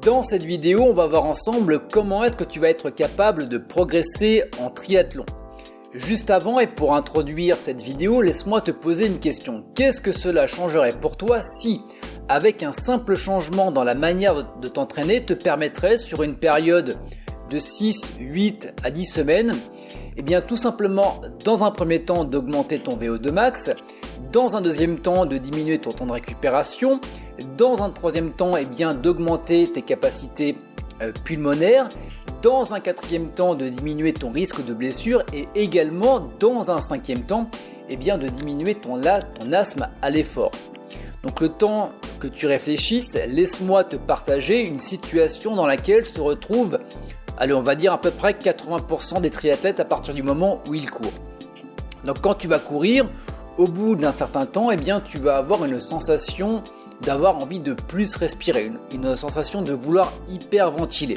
Dans cette vidéo, on va voir ensemble comment est-ce que tu vas être capable de progresser en triathlon. Juste avant et pour introduire cette vidéo, laisse-moi te poser une question. Qu'est-ce que cela changerait pour toi si, avec un simple changement dans la manière de t'entraîner, te permettrait sur une période de 6, 8 à 10 semaines, eh bien tout simplement dans un premier temps d'augmenter ton VO2 max, dans un deuxième temps de diminuer ton temps de récupération, dans un troisième temps eh bien d'augmenter tes capacités pulmonaires, dans un quatrième temps de diminuer ton risque de blessure et également dans un cinquième temps eh bien de diminuer ton asthme à l'effort. Donc le temps que tu réfléchisses, laisse-moi te partager une situation dans laquelle se retrouvent, allez, on va dire à peu près 80% des triathlètes à partir du moment où ils courent. Donc quand tu vas courir, au bout d'un certain temps, eh bien, tu vas avoir une sensation d'avoir envie de plus respirer, une sensation de vouloir hyperventiler.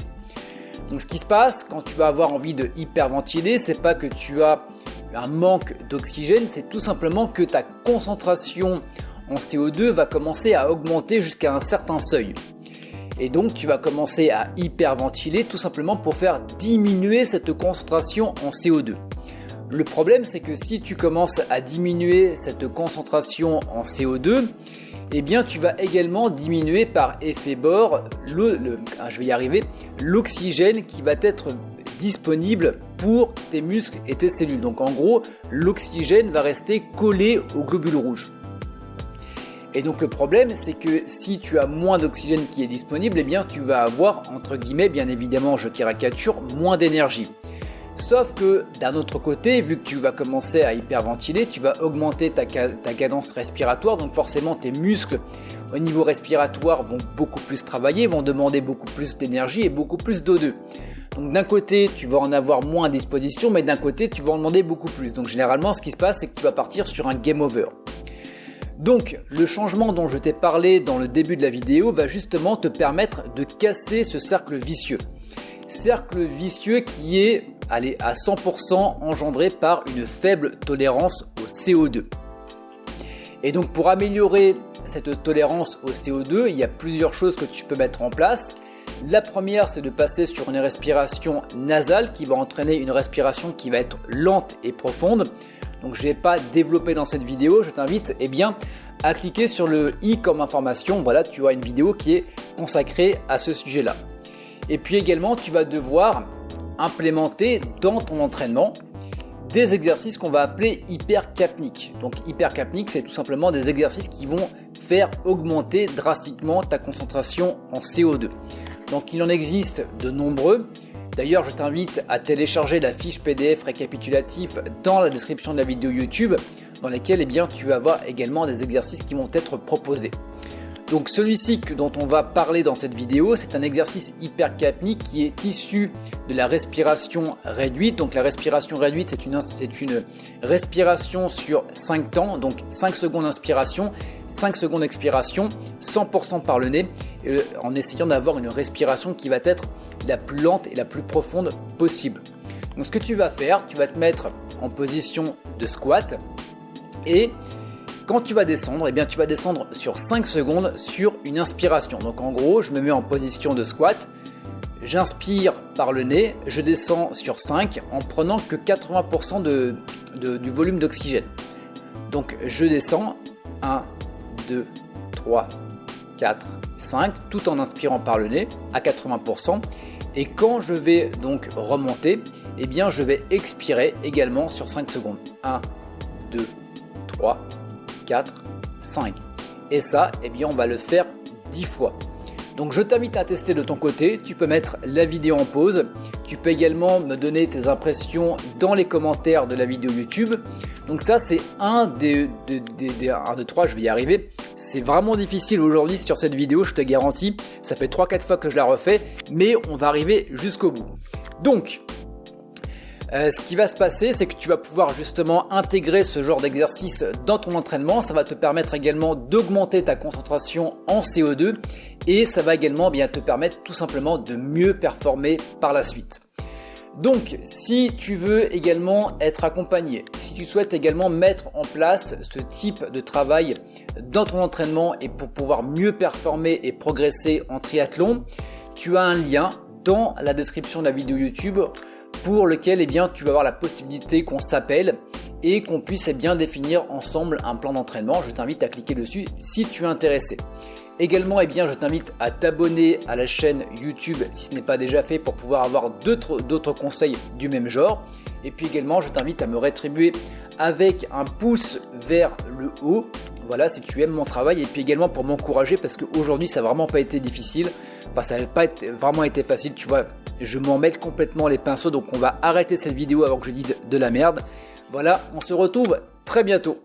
Donc ce qui se passe quand tu vas avoir envie de hyperventiler, c'est pas que tu as un manque d'oxygène, c'est tout simplement que ta concentration en CO2 va commencer à augmenter jusqu'à un certain seuil. Et donc tu vas commencer à hyperventiler tout simplement pour faire diminuer cette concentration en CO2. Le problème, c'est que si tu commences à diminuer cette concentration en CO2, eh bien tu vas également diminuer par effet bord l'oxygène qui va être disponible pour tes muscles et tes cellules. Donc en gros, l'oxygène va rester collé aux globules rouges. Et donc le problème, c'est que si tu as moins d'oxygène qui est disponible, eh bien tu vas avoir, entre guillemets, bien évidemment, je caricature, moins d'énergie. Sauf que d'un autre côté, vu que tu vas commencer à hyperventiler, tu vas augmenter ta cadence respiratoire, donc forcément tes muscles au niveau respiratoire vont beaucoup plus travailler, vont demander beaucoup plus d'énergie et beaucoup plus d'O2. Donc d'un côté, tu vas en avoir moins à disposition, mais d'un côté, tu vas en demander beaucoup plus. Donc généralement, ce qui se passe, c'est que tu vas partir sur un game over. Donc le changement dont je t'ai parlé dans le début de la vidéo va justement te permettre de casser ce cercle vicieux. Cercle vicieux qui est à 100% engendré par une faible tolérance au CO2. Et donc pour améliorer cette tolérance au CO2, il y a plusieurs choses que tu peux mettre en place. La première, c'est de passer sur une respiration nasale qui va entraîner une respiration qui va être lente et profonde. Donc je ne vais pas développer dans cette vidéo, je t'invite à cliquer sur le i comme information. Voilà, tu as une vidéo qui est consacrée à ce sujet-là. Et puis également, tu vas devoir implémenter dans ton entraînement des exercices qu'on va appeler hypercapniques. Donc hypercapniques, c'est tout simplement des exercices qui vont faire augmenter drastiquement ta concentration en CO2. Donc il en existe de nombreux. D'ailleurs, je t'invite à télécharger la fiche PDF récapitulatif dans la description de la vidéo YouTube, dans laquelle tu vas avoir également des exercices qui vont être proposés. Donc celui-ci dont on va parler dans cette vidéo, c'est un exercice hypercapnique qui est issu de la respiration réduite. Donc la respiration réduite, c'est une respiration sur 5 temps, donc 5 secondes d'inspiration, 5 secondes d'expiration, 100% par le nez, en essayant d'avoir une respiration qui va être la plus lente et la plus profonde possible. Donc ce que tu vas faire, tu vas te mettre en position de squat et quand tu vas descendre, tu vas descendre sur 5 secondes sur une inspiration. Donc en gros, je me mets en position de squat, j'inspire par le nez, je descends sur 5 en prenant que 80% du volume d'oxygène. Donc je descends 1, 2, 3, 4, 5 tout en inspirant par le nez à 80%. Et quand je vais donc remonter, je vais expirer également sur 5 secondes. 1, 2, 3, 4, 5. Et ça, on va le faire 10 fois. Donc je t'invite à tester de ton côté. Tu peux mettre la vidéo en pause. Tu peux également me donner tes impressions dans les commentaires de la vidéo YouTube. Donc ça, c'est un des 3, je vais y arriver. C'est vraiment difficile aujourd'hui sur cette vidéo, je te garantis. Ça fait 3-4 fois que je la refais, mais on va arriver jusqu'au bout. Donc, ce qui va se passer, c'est que tu vas pouvoir justement intégrer ce genre d'exercice dans ton entraînement. Ça va te permettre également d'augmenter ta concentration en CO2 et ça va également te permettre tout simplement de mieux performer par la suite. Donc, si tu veux également être accompagné, si tu souhaites également mettre en place ce type de travail dans ton entraînement et pour pouvoir mieux performer et progresser en triathlon, tu as un lien dans la description de la vidéo YouTube pour lequel tu vas avoir la possibilité qu'on s'appelle et qu'on puisse définir ensemble un plan d'entraînement. Je t'invite à cliquer dessus si tu es intéressé. Également, je t'invite à t'abonner à la chaîne YouTube si ce n'est pas déjà fait pour pouvoir avoir d'autres conseils du même genre. Et puis également, je t'invite à me rétribuer avec un pouce vers le haut. Voilà, si tu aimes mon travail, et puis également pour m'encourager parce qu'aujourd'hui ça n'a vraiment pas été difficile. Enfin, ça n'a pas vraiment été facile, tu vois. Je m'en mêle complètement les pinceaux, donc on va arrêter cette vidéo avant que je dise de la merde. Voilà, on se retrouve très bientôt.